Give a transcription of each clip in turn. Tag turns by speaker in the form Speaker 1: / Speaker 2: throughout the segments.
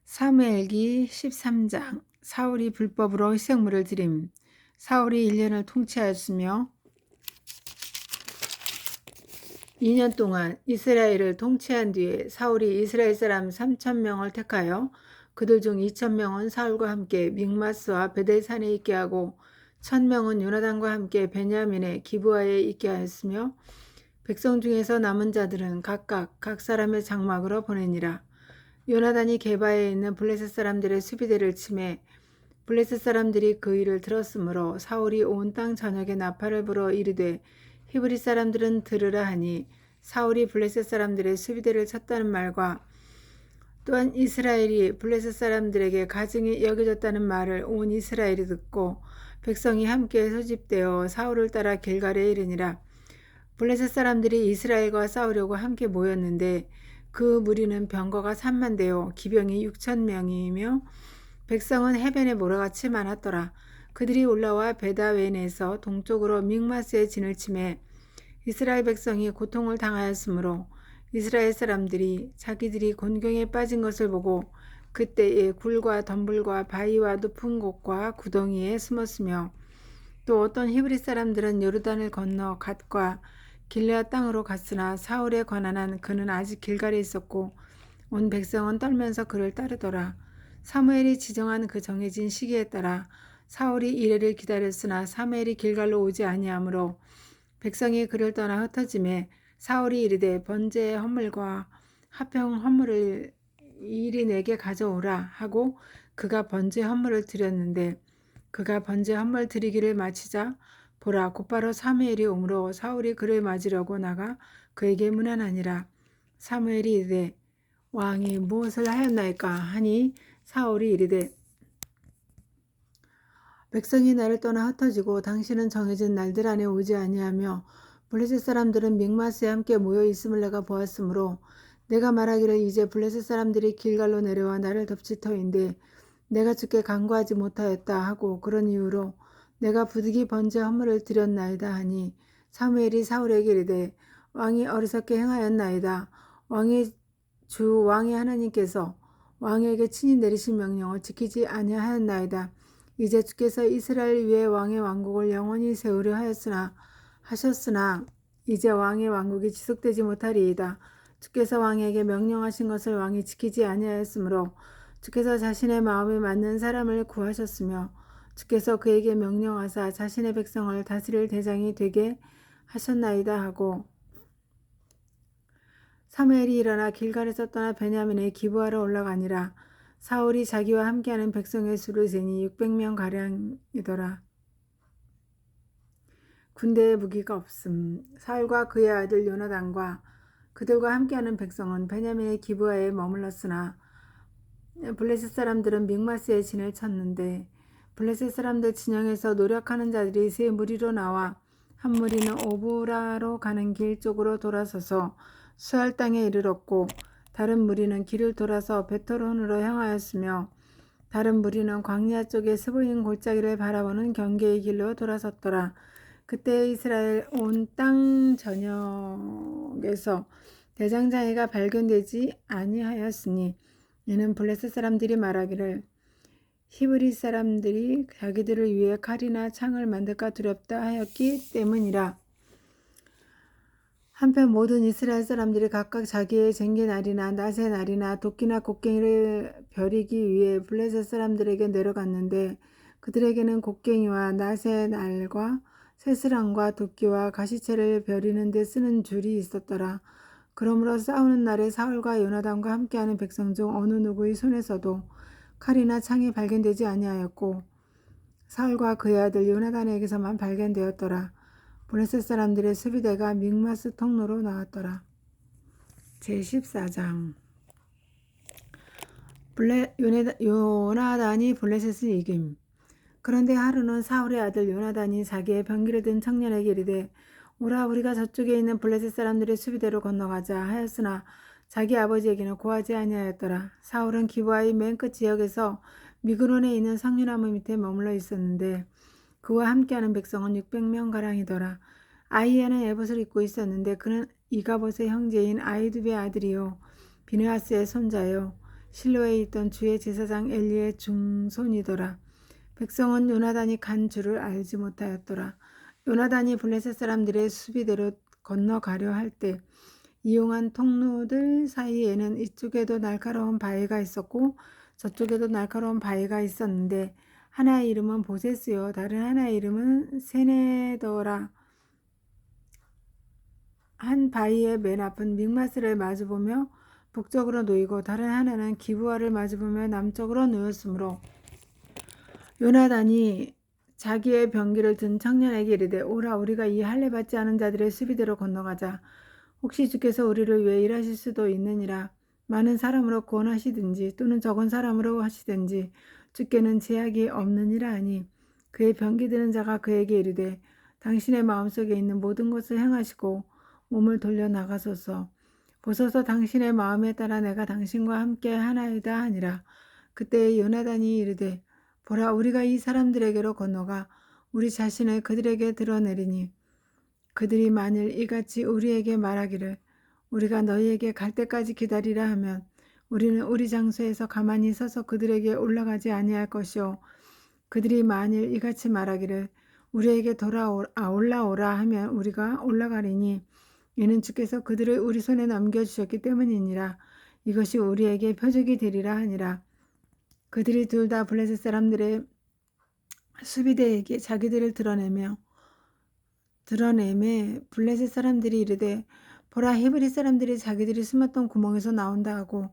Speaker 1: 사무엘기 13장. 사울이 불법으로 희생물을 드림. 사울이 1년을 통치하였으며 2년 동안 이스라엘을 통치한 뒤에 사울이 이스라엘 사람 3,000명을 택하여 그들 중 2,000명은 사울과 함께 믹마스와 베델산에 있게 하고 1,000명은 요나단과 함께 베냐민의 기브아에 있게 하였으며 백성 중에서 남은 자들은 각각 각 사람의 장막으로 보내니라. 요나단이 게바에 있는 블레셋 사람들의 수비대를 치매 블레셋 사람들이 그 일을 들었으므로 사울이 온 땅 전역에 나팔을 불어 이르되 히브리 사람들은 들으라 하니 사울이 블레셋 사람들의 수비대를 쳤다는 말과 또한 이스라엘이 블레셋 사람들에게 가증이 여겨졌다는 말을 온 이스라엘이 듣고 백성이 함께 소집되어 사울을 따라 길갈에 이르니라. 블레셋 사람들이 이스라엘과 싸우려고 함께 모였는데 그 무리는 병거가 3만 대요 기병이 6,000명이며 백성은 해변에 모래같이 많았더라. 그들이 올라와 베다웬에서 동쪽으로 믹마스에 진을 치매 이스라엘 백성이 고통을 당하였으므로 이스라엘 사람들이 자기들이 곤경에 빠진 것을 보고 그때에 굴과 덤불과 바위와 높은 곳과 구덩이에 숨었으며 또 어떤 히브리 사람들은 요르단을 건너 갓과 길르앗 땅으로 갔으나 사울에 관한 한 그는 아직 길갈에 있었고 온 백성은 떨면서 그를 따르더라. 사무엘이 지정한 그 정해진 시기에 따라 사울이 이레를 기다렸으나 사무엘이 길갈로 오지 아니하므로 백성이 그를 떠나 흩어짐에 사울이 이르되 번제의 헌물과 화평 헌물을 이리 내게 가져오라 하고 그가 번제 헌물을 드렸는데 그가 번제 헌물 드리기를 마치자 보라 곧바로 사무엘이 오므로 사울이 그를 맞으려고 나가 그에게 문안하니라. 사무엘이 이르되 왕이 무엇을 하였나이까 하니 사울이 이르되 백성이 나를 떠나 흩어지고 당신은 정해진 날들 안에 오지 아니하며 블레셋 사람들은 믹마스에 함께 모여 있음을 내가 보았으므로 내가 말하기를 이제 블레셋 사람들이 길갈로 내려와 나를 덮칠 터인데 내가 주께 간구하지 못하였다 하고 그런 이유로 내가 부득이 번제 헌물을 드렸나이다 하니 사무엘이 사울에게 이르되 왕이 어리석게 행하였나이다. 왕의 주 왕의 하나님께서 왕에게 친히 내리신 명령을 지키지 아니하였나이다. 이제 주께서 이스라엘 위에 왕의 왕국을 영원히 세우려 하셨으나 이제 왕의 왕국이 지속되지 못하리이다. 주께서 왕에게 명령하신 것을 왕이 지키지 아니하였으므로 주께서 자신의 마음에 맞는 사람을 구하셨으며 주께서 그에게 명령하사 자신의 백성을 다스릴 대장이 되게 하셨나이다 하고 사무엘이 일어나 길갈에서 떠나 베냐민의 기브아로 올라가니라. 사울이 자기와 함께하는 백성의 수를 세니 600명 가량이더라. 군대에 무기가 없음. 사울과 그의 아들 요나단과 그들과 함께하는 백성은 베냐민의 기브아에 머물렀으나 블레셋 사람들은 믹마스에 진을 쳤는데 블레셋 사람들 진영에서 노력하는 자들이 세 무리로 나와 한 무리는 오브라로 가는 길 쪽으로 돌아서서 수알 땅에 이르렀고 다른 무리는 길을 돌아서 베토론으로 향하였으며 다른 무리는 광야 쪽의 스보임 골짜기를 바라보는 경계의 길로 돌아섰더라. 그때 이스라엘 온 땅 전역에서 대장장이가 발견되지 아니하였으니 이는 블레셋 사람들이 말하기를 히브리 사람들이 자기들을 위해 칼이나 창을 만들까 두렵다 하였기 때문이라. 한편 모든 이스라엘 사람들이 각각 자기의 쟁기 날이나 낮의 날이나 도끼나 곡괭이를 벼리기 위해 블레셋 사람들에게 내려갔는데 그들에게는 곡괭이와 낮의 날과 새스랑과 도끼와 가시채를 벼리는 데 쓰는 줄이 있었더라. 그러므로 싸우는 날에 사울과 요나단과 함께하는 백성 중 어느 누구의 손에서도 칼이나 창이 발견되지 아니하였고 사울과 그의 아들 요나단에게서만 발견되었더라. 블레셋 사람들의 수비대가 믹마스 통로로 나왔더라. 제14장. 요나단이 블레셋을 이김. 그런데 하루는 사울의 아들 요나단이 자기의 병기를 든 청년에게 이르되 오라 우리가 저쪽에 있는 블레셋 사람들의 수비대로 건너가자 하였으나 자기 아버지에게는 고하지 아니하였더라. 사울은 기브아의 맨 끝 지역에서 미그론에 있는 상류나무 밑에 머물러 있었는데 그와 함께하는 백성은 600명 가량이더라. 아이야는 에봇을 입고 있었는데 그는 이가봇의 형제인 아이두베의 아들이요 비느하스의 손자요 실로에 있던 주의 제사장 엘리의 중손이더라. 백성은 요나단이 간 줄을 알지 못하였더라. 요나단이 블레셋 사람들의 수비대로 건너가려 할 때 이용한 통로들 사이에는 이쪽에도 날카로운 바위가 있었고 저쪽에도 날카로운 바위가 있었는데 하나의 이름은 보세스요 다른 하나의 이름은 세네더라. 한 바위의 맨 앞은 믹마스를 마주보며 북쪽으로 놓이고 다른 하나는 기브아를 마주보며 남쪽으로 놓였으므로 요나단이 자기의 병기를 든 청년에게 이르되 오라 우리가 이 할례 받지 않은 자들의 수비대로 건너가자. 혹시 주께서 우리를 위해 일하실 수도 있느니라. 많은 사람으로 구원하시든지 또는 적은 사람으로 하시든지 주께는 제약이 없느니라 하니 그의 병기 드는 자가 그에게 이르되 당신의 마음속에 있는 모든 것을 행하시고 몸을 돌려 나가소서. 보소서 당신의 마음에 따라 내가 당신과 함께 하나이다 하니라. 그때 요나단이 이르되 보라 우리가 이 사람들에게로 건너가 우리 자신을 그들에게 드러내리니 그들이 만일 이같이 우리에게 말하기를 우리가 너희에게 갈 때까지 기다리라 하면 우리는 우리 장소에서 가만히 서서 그들에게 올라가지 아니할 것이요 그들이 만일 이같이 말하기를 우리에게 올라오라 하면 우리가 올라가리니 이는 주께서 그들을 우리 손에 넘겨주셨기 때문이니라. 이것이 우리에게 표적이 되리라 하니라. 그들이 둘 다 블레셋 사람들의 수비대에게 자기들을 드러내매 블레셋 사람들이 이르되 보라 히브리 사람들이 자기들이 숨었던 구멍에서 나온다 하고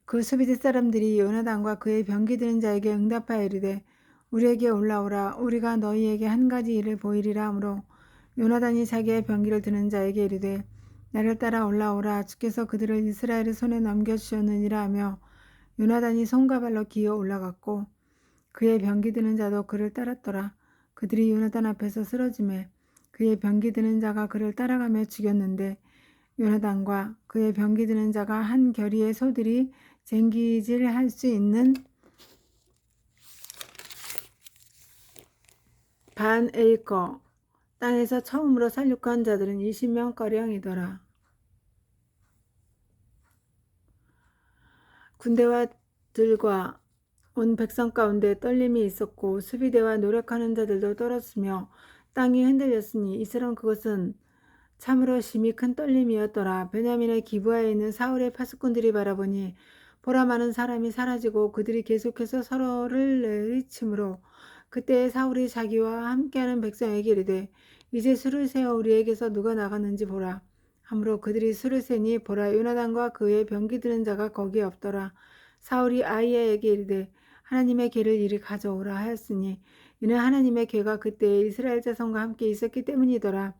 Speaker 1: 그 수비대 사람들이 요나단과 그의 병기 드는 자에게 응답하여 이르되 우리에게 올라오라 우리가 너희에게 한 가지 일을 보이리라 하므로 요나단이 자기의 병기를 드는 자에게 이르되 나를 따라 올라오라 주께서 그들을 이스라엘의 손에 넘겨주셨느니라 하며 요나단이 손과 발로 기어 올라갔고 그의 병기 드는 자도 그를 따랐더라. 그들이 요나단 앞에서 쓰러지매 그의 병기 드는 자가 그를 따라가며 죽였는데 요나단과 그의 병기 드는 자가 한 겨리의 소들이 쟁기질할 수 있는 반 에이커 땅에서 처음으로 살육한 자들은 20명가량이더라. 군대와 들과 온 백성 가운데 떨림이 있었고 수비대와 노력하는 자들도 떨었으며 땅이 흔들렸으니 이스라엘 그것은 참으로 심히 큰 떨림이었더라. 베냐민의 기브아에 있는 사울의 파수꾼들이 바라보니 보라 많은 사람이 사라지고 그들이 계속해서 서로를 내리치므로 그때 사울이 자기와 함께하는 백성에게 이르되 이제 수를 세어 우리에게서 누가 나갔는지 보라. 하므로 그들이 수를 세니 보라 요나단과 그의 병기 드는 자가 거기에 없더라. 사울이 아히야에게 이르되 하나님의 궤를 이리 가져오라 하였으니 이는 하나님의 궤가 그때 이스라엘 자손과 함께 있었기 때문이더라.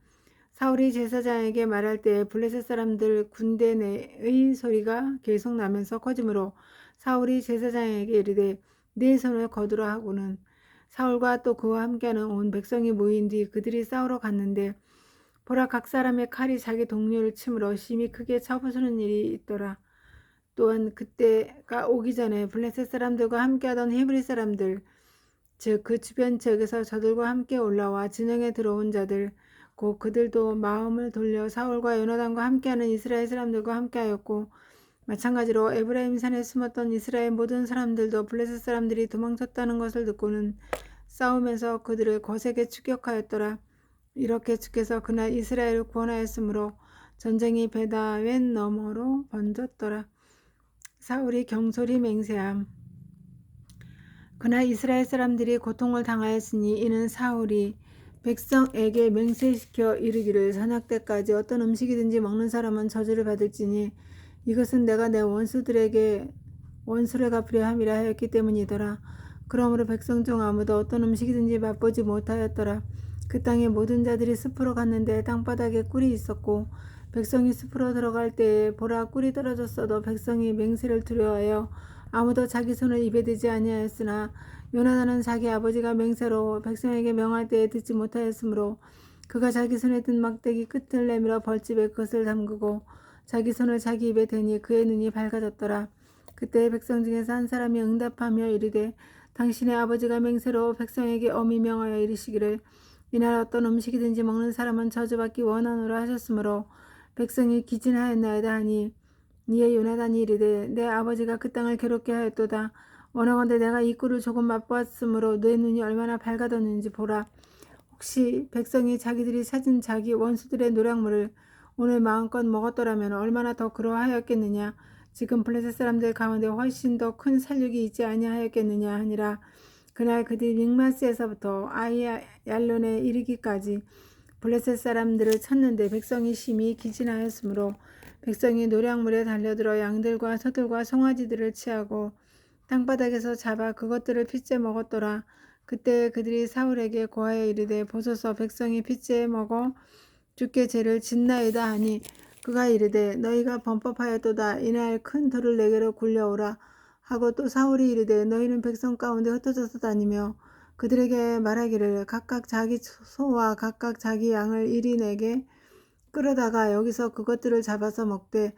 Speaker 1: 사울이 제사장에게 말할 때 블레셋 사람들 군대 내의 소리가 계속 나면서 커지므로 사울이 제사장에게 이르되 네 손을 거두라 하고는 사울과 또 그와 함께하는 온 백성이 모인 뒤 그들이 싸우러 갔는데 보라 각 사람의 칼이 자기 동료를 치므로 심히 크게 쳐부수는 일이 있더라. 또한 그때가 오기 전에 블레셋 사람들과 함께하던 히브리 사람들 즉 그 주변 지역에서 저들과 함께 올라와 진영에 들어온 자들 곧 그들도 마음을 돌려 사울과 요나단과 함께하는 이스라엘 사람들과 함께하였고 마찬가지로 에브라임 산에 숨었던 이스라엘 모든 사람들도 블레셋 사람들이 도망쳤다는 것을 듣고는 싸우면서 그들을 거세게 추격하였더라. 이렇게 주께서 그날 이스라엘을 구원하였으므로 전쟁이 베다웬 너머로 번졌더라. 사울이 경솔히 맹세함. 그날 이스라엘 사람들이 고통을 당하였으니 이는 사울이 백성에게 맹세시켜 이르기를 저녁 때까지 어떤 음식이든지 먹는 사람은 저주를 받을지니 이것은 내가 내 원수들에게 원수를 갚으려 함이라 하였기 때문이더라. 그러므로 백성 중 아무도 어떤 음식이든지 맛보지 못하였더라. 그 땅의 모든 자들이 숲으로 갔는데 땅바닥에 꿀이 있었고 백성이 숲으로 들어갈 때에 보라 꿀이 떨어졌어도 백성이 맹세를 두려워하여 아무도 자기 손을 입에 대지 아니하였으나 요나단은 자기 아버지가 맹세로 백성에게 명할 때에 듣지 못하였으므로 그가 자기 손에 든 막대기 끝을 내밀어 벌집에 그것을 담그고 자기 손을 자기 입에 대니 그의 눈이 밝아졌더라. 그때 백성 중에서 한 사람이 응답하며 이르되 당신의 아버지가 맹세로 백성에게 엄히 명하여 이르시기를 이날 어떤 음식이든지 먹는 사람은 저주받기 원하노라 하셨으므로 백성이 기진하였나이다 하니 이에 요나단이 이르되 내 아버지가 그 땅을 괴롭게 하였도다. 원하건대 내가 이 꿀을 조금 맛보았으므로 내 눈이 얼마나 밝아졌는지 보라. 혹시 백성이 자기들이 찾은 자기 원수들의 노략물을 오늘 마음껏 먹었더라면 얼마나 더 그러하였겠느냐. 지금 블레셋 사람들 가운데 훨씬 더 큰 살육이 있지 아니하였겠느냐 하니라. 그날 그들이 믹마스에서부터 아이얄론에 이르기까지 블레셋 사람들을 쳤는데 백성이 심히 기진하였으므로 백성이 노략물에 달려들어 양들과 소들과 송아지들을 취하고 땅바닥에서 잡아 그것들을 핏째 먹었더라. 그때 그들이 사울에게 고하여 이르되 보소서 백성이 핏째 먹어 주께 죄를 짓나이다 하니 그가 이르되 너희가 범법하였도다. 이날 큰 돌을 내게로 굴려오라 하고 또 사울이 이르되 너희는 백성 가운데 흩어져서 다니며 그들에게 말하기를 각각 자기 소와 각각 자기 양을 이리 내게 끌어다가 여기서 그것들을 잡아서 먹되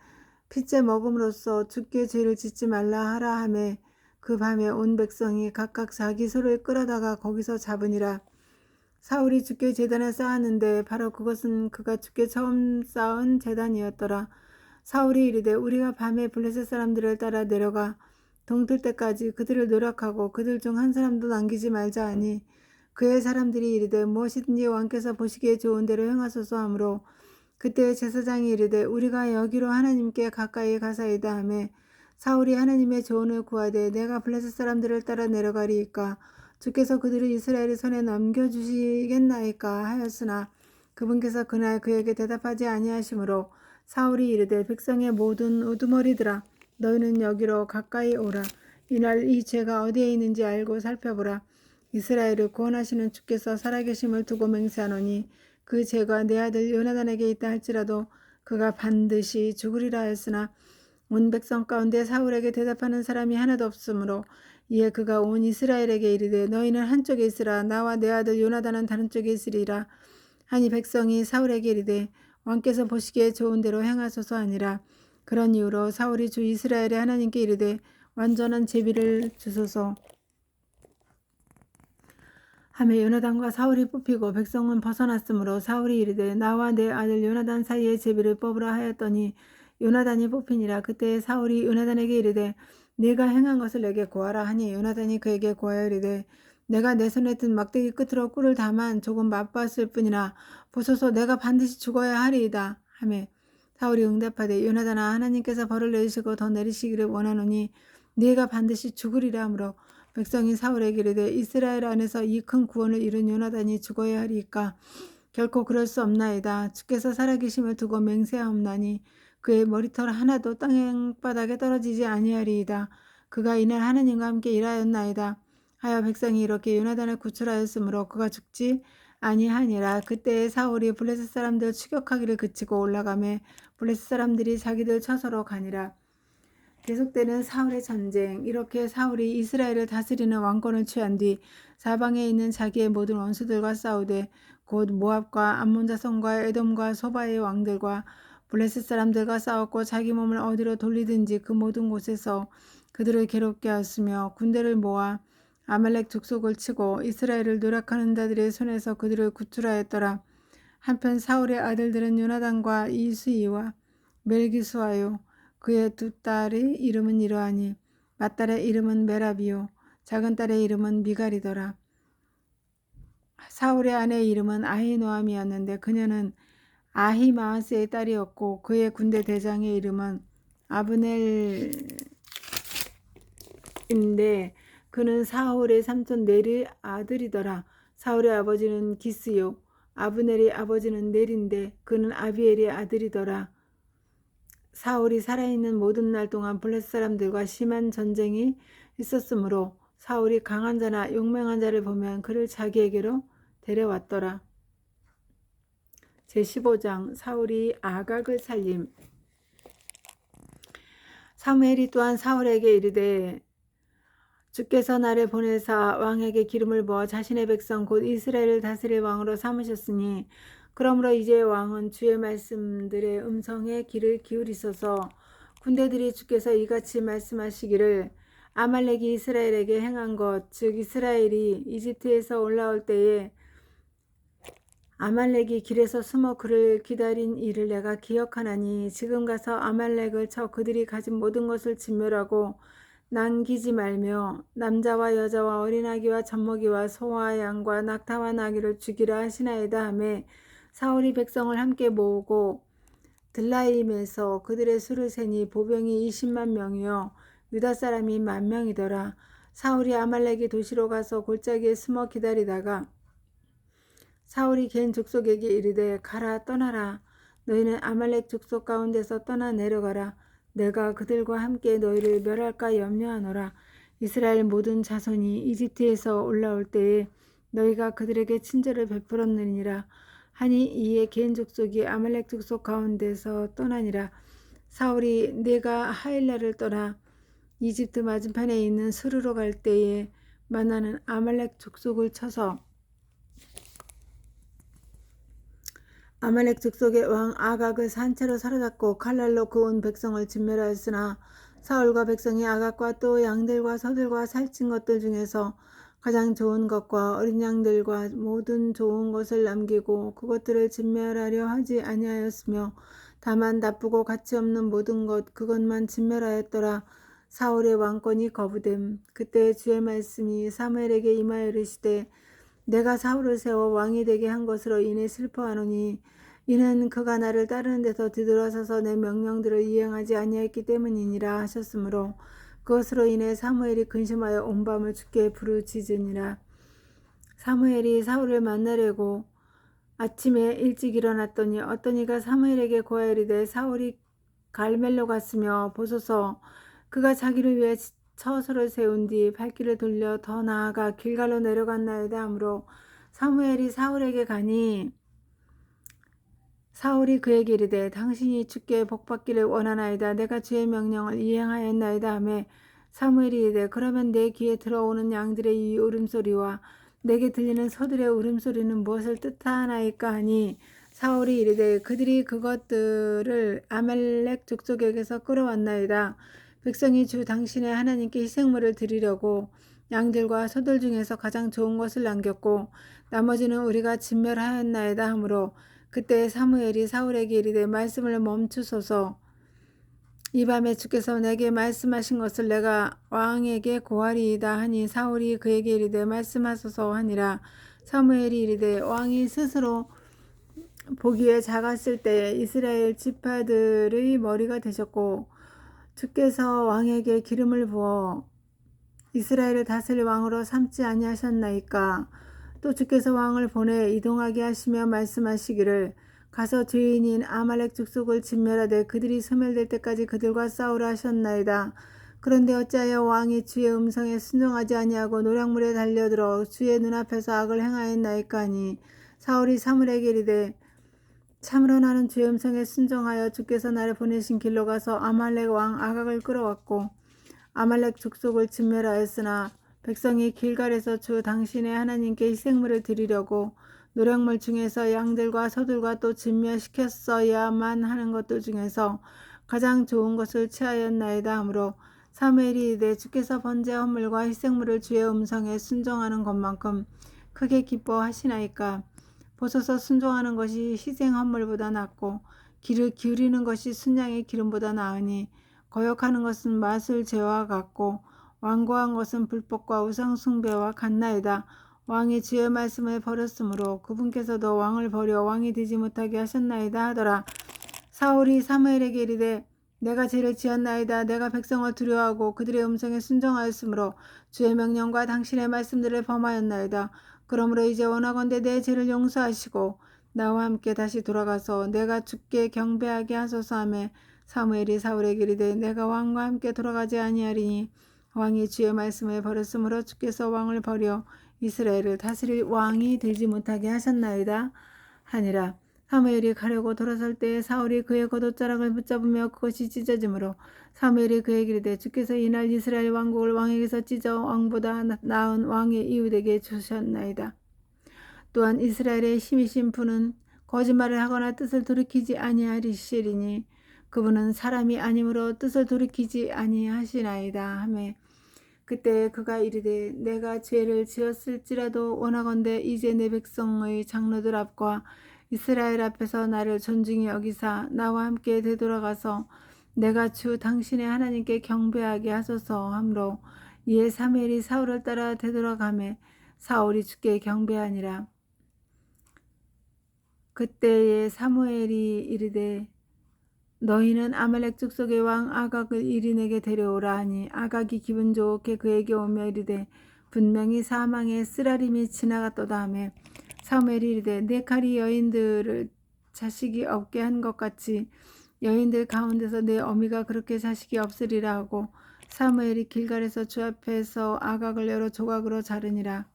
Speaker 1: 핏째 먹음으로써 주께 죄를 짓지 말라 하라 하매 그 밤에 온 백성이 각각 자기 소를 끌어다가 거기서 잡으니라. 사울이 주께 제단을 쌓았는데 바로 그것은 그가 주께 처음 쌓은 제단이었더라. 사울이 이르되 우리가 밤에 블레셋 사람들을 따라 내려가 동틀 때까지 그들을 노력하고 그들 중 한 사람도 남기지 말자 하니 그의 사람들이 이르되 무엇이든지 왕께서 보시기에 좋은 대로 행하소서 하므로 그때 제사장이 이르되 우리가 여기로 하나님께 가까이 가사이다 하매 사울이 하나님의 조언을 구하되 내가 블레셋 사람들을 따라 내려가리이까 주께서 그들을 이스라엘의 손에 넘겨주시겠나이까 하였으나 그분께서 그날 그에게 대답하지 아니하시므로 사울이 이르되 백성의 모든 우두머리들아 너희는 여기로 가까이 오라. 이날 이 죄가 어디에 있는지 알고 살펴보라. 이스라엘을 구원하시는 주께서 살아계심을 두고 맹세하노니 그 죄가 내 아들 요나단에게 있다 할지라도 그가 반드시 죽으리라 하였으나 온 백성 가운데 사울에게 대답하는 사람이 하나도 없으므로 이에 그가 온 이스라엘에게 이르되 너희는 한쪽에 있으라. 나와 내 아들 요나단은 다른 쪽에 있으리라 하니 백성이 사울에게 이르되 왕께서 보시기에 좋은 대로 행하소서 하니라. 그런 이유로 사울이 주 이스라엘의 하나님께 이르되 완전한 제비를 주소서 하며 요나단과 사울이 뽑히고 백성은 벗어났으므로 사울이 이르되 나와 내 아들 요나단 사이에 제비를 뽑으라 하였더니 요나단이 뽑히니라. 그때 사울이 요나단에게 이르되 네가 행한 것을 내게 고하라 하니 요나단이 그에게 고하여 이르되 내가 내 손에 든 막대기 끝으로 꿀을 다만 조금 맛보았을 뿐이나 보소서 내가 반드시 죽어야 하리이다 하매 사울이 응답하되 요나단아 하나님께서 벌을 내리시고 더 내리시기를 원하노니 네가 반드시 죽으리라 하므로 백성이 사울에게 이르되 이스라엘 안에서 이 큰 구원을 이룬 요나단이 죽어야 하리이까 결코 그럴 수 없나이다. 주께서 살아계심을 두고 맹세하옵나니 그의 머리털 하나도 땅바닥에 떨어지지 아니하리이다. 그가 이날 하나님과 함께 일하였나이다 하여 백성이 이렇게 요나단을 구출하였으므로 그가 죽지 아니하니라. 그때 사울이 블레셋 사람들 추격하기를 그치고 올라가매 블레셋 사람들이 자기들 처소로 가니라. 계속되는 사울의 전쟁. 이렇게 사울이 이스라엘을 다스리는 왕권을 취한 뒤 사방에 있는 자기의 모든 원수들과 싸우되 곧 모압과 암몬 자손과 에돔과 소바의 왕들과 블레셋 사람들과 싸웠고 자기 몸을 어디로 돌리든지 그 모든 곳에서 그들을 괴롭게 하였으며 군대를 모아 아말렉 족속을 치고 이스라엘을 노력하는 자들의 손에서 그들을 구출하였더라. 한편 사울의 아들들은 요나단과 이수이와 멜기수아요. 그의 두 딸의 이름은 이러하니 맏딸의 이름은 메라비요 작은 딸의 이름은 미갈이더라. 사울의 아내의 이름은 아히노암이었는데 그녀는 아히마아스의 딸이었고 그의 군대 대장의 이름은 아브넬인데 그는 사울의 삼촌 넬의 아들이더라. 사울의 아버지는 기스요 아브넬의 아버지는 넬인데 그는 아비엘의 아들이더라. 사울이 살아있는 모든 날 동안 블레셋 사람들과 심한 전쟁이 있었으므로 사울이 강한 자나 용맹한 자를 보면 그를 자기에게로 데려왔더라. 제15장 사울이 아각을 살림. 사무엘이 또한 사울에게 이르되 주께서 나를 보내사 왕에게 기름을 부어 자신의 백성 곧 이스라엘을 다스릴 왕으로 삼으셨으니 그러므로 이제 왕은 주의 말씀들의 음성에 귀를 기울이소서. 군대들이 주께서 이같이 말씀하시기를 아말렉이 이스라엘에게 행한 것 즉 이스라엘이 이집트에서 올라올 때에 아말렉이 길에서 숨어 그를 기다린 일을 내가 기억하나니 지금 가서 아말렉을 쳐 그들이 가진 모든 것을 진멸하고 남기지 말며 남자와 여자와 어린아기와 젖먹이와 소와 양과 낙타와 나귀를 죽이라 하시나이다 하매 사울이 백성을 함께 모으고 들라임에서 그들의 수를 세니 보병이 20만 명이요 유다 사람이 10,000명이더라. 사울이 아말렉의 도시로 가서 골짜기에 숨어 기다리다가 사울이 겐 족속에게 이르되 가라 떠나라. 너희는 아말렉 족속 가운데서 떠나 내려가라. 내가 그들과 함께 너희를 멸할까 염려하노라. 이스라엘 모든 자손이 이집트에서 올라올 때에 너희가 그들에게 친절을 베풀었느니라. 하니 이에 겐 족속이 아말렉 족속 가운데서 떠나니라. 사울이 내가 하일라를 떠나 이집트 맞은편에 있는 스루로 갈 때에 만나는 아말렉 족속을 쳐서 아말렉 족속의 왕 아각을 산채로 사로잡고 칼날로 그 온 백성을 진멸하였으나 사울과 백성이 아각과 또 양들과 소들과 살찐 것들 중에서 가장 좋은 것과 어린 양들과 모든 좋은 것을 남기고 그것들을 진멸하려 하지 아니하였으며 다만 나쁘고 가치 없는 모든 것 그것만 진멸하였더라. 사울의 왕권이 거부됨. 그때 주의 말씀이 사무엘에게 임하여 이르시되 내가 사울을 세워 왕이 되게 한 것으로 인해 슬퍼하노니 이는 그가 나를 따르는 데서 뒤돌아서서 내 명령들을 이행하지 아니하였기 때문이니라 하셨으므로 그것으로 인해 사무엘이 근심하여 온 밤을 주께 부르짖으니라. 사무엘이 사울을 만나려고 아침에 일찍 일어났더니 어떤 이가 사무엘에게 고하이르되 사울이 갈멜로 갔으며 보소서 그가 자기를 위해 처소를 세운 뒤 발길을 돌려 더 나아가 길갈로 내려갔나이다 하므로 사무엘이 사울에게 가니 사울이 그에게 이르되 당신이 주께 복받기를 원하나이다. 내가 주의 명령을 이행하였나이다 하매 사무엘이 이르되 그러면 내 귀에 들어오는 양들의 이 울음소리와 내게 들리는 소들의 울음소리는 무엇을 뜻하나이까 하니 사울이 이르되 그들이 그것들을 아말렉 족속에게서 끌어왔나이다. 백성이 주 당신의 하나님께 희생물을 드리려고 양들과 소들 중에서 가장 좋은 것을 남겼고 나머지는 우리가 진멸하였나이다 하므로 그때 사무엘이 사울에게 이르되 말씀을 멈추소서. 이 밤에 주께서 내게 말씀하신 것을 내가 왕에게 고하리이다 하니 사울이 그에게 이르되 말씀하소서 하니라. 사무엘이 이르되 왕이 스스로 보기에 작았을 때에 이스라엘 지파들의 머리가 되셨고 주께서 왕에게 기름을 부어 이스라엘을 다스릴 왕으로 삼지 아니하셨나이까. 또 주께서 왕을 보내 이동하게 하시며 말씀하시기를 가서 죄인인 아말렉 족속을 진멸하되 그들이 소멸될 때까지 그들과 싸우라 하셨나이다. 그런데 어찌하여 왕이 주의 음성에 순종하지 아니하고 노략물에 달려들어 주의 눈앞에서 악을 행하였나이까 하니 사울이 사무엘에게 이르되 참으로 나는 주의 음성에 순종하여 주께서 나를 보내신 길로 가서 아말렉 왕 아각을 끌어왔고 아말렉 족속을 진멸하였으나 백성이 길갈에서 주 당신의 하나님께 희생물을 드리려고 노략물 중에서 양들과 소들과 또 진멸시켰어야만 하는 것들 중에서 가장 좋은 것을 취하였나이다 하므로 사무엘이 이르되 주께서 번제 헌물과 희생물을 주의 음성에 순종하는 것만큼 크게 기뻐하시나이까. 보소서 순종하는 것이 희생 헌물보다 낫고 귀를 기울이는 것이 순양의 기름보다 나으니 거역하는 것은 마술 죄와 같고 완고한 것은 불법과 우상 숭배와 같나이다. 왕이 주의 말씀을 버렸으므로 그분께서도 왕을 버려 왕이 되지 못하게 하셨나이다 하더라. 사울이 사무엘에게 이르되 내가 죄를 지었나이다. 내가 백성을 두려워하고 그들의 음성에 순종하였으므로 주의 명령과 당신의 말씀들을 범하였나이다. 그러므로 이제 원하건대 내 죄를 용서하시고 나와 함께 다시 돌아가서 내가 주께 경배하게 하소서 하매 사무엘이 사울에게 이르되 내가 왕과 함께 돌아가지 아니하리니 왕이 주의 말씀을 버렸으므로 주께서 왕을 버려 이스라엘을 다스릴 왕이 되지 못하게 하셨나이다 하니라. 사무엘이 가려고 돌아설 때에 사울이 그의 겉옷자락을 붙잡으며 그것이 찢어지므로 사무엘이 그에게 이르되 주께서 이날 이스라엘 왕국을 왕에게서 찢어 왕보다 나은 왕의 이웃에게 주셨나이다. 또한 이스라엘의 힘이신 분은 거짓말을 하거나 뜻을 돌이키지 아니하시리니 그분은 사람이 아니므로 뜻을 돌이키지 아니하시나이다 하매 그때 그가 이르되 내가 죄를 지었을지라도 원하건대 이제 내 백성의 장로들 앞과 이스라엘 앞에서 나를 존중히 여기사 나와 함께 되돌아가서 내가 주 당신의 하나님께 경배하게 하소서 하므로 이에 사무엘이 사울을 따라 되돌아가매 사울이 주께 경배하니라. 그때에 사무엘이 이르되 너희는 아말렉 족속의 왕 아각을 이리 내게 데려오라 하니 아각이 기분 좋게 그에게 오며 이르되 분명히 사망의 쓰라림이 지나갔도다 하며 사무엘이 이르되 내 칼이 여인들을 자식이 없게 한 것 같이 여인들 가운데서 내 어미가 그렇게 자식이 없으리라 하고 사무엘이 길갈에서 주 앞에서 아각을 여러 조각으로 자르니라.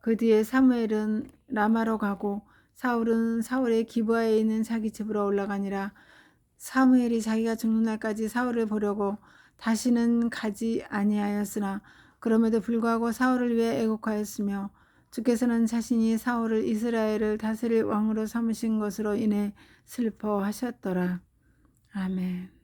Speaker 1: 그 뒤에 사무엘은 라마로 가고 사울은 사울의 기브아에 있는 자기 집으로 올라가니라. 사무엘이 자기가 죽는 날까지 사울을 보려고 다시는 가지 아니하였으나 그럼에도 불구하고 사울을 위해 애곡하였으며 주께서는 자신이 사울을 이스라엘을 다스릴 왕으로 삼으신 것으로 인해 슬퍼하셨더라. 아멘.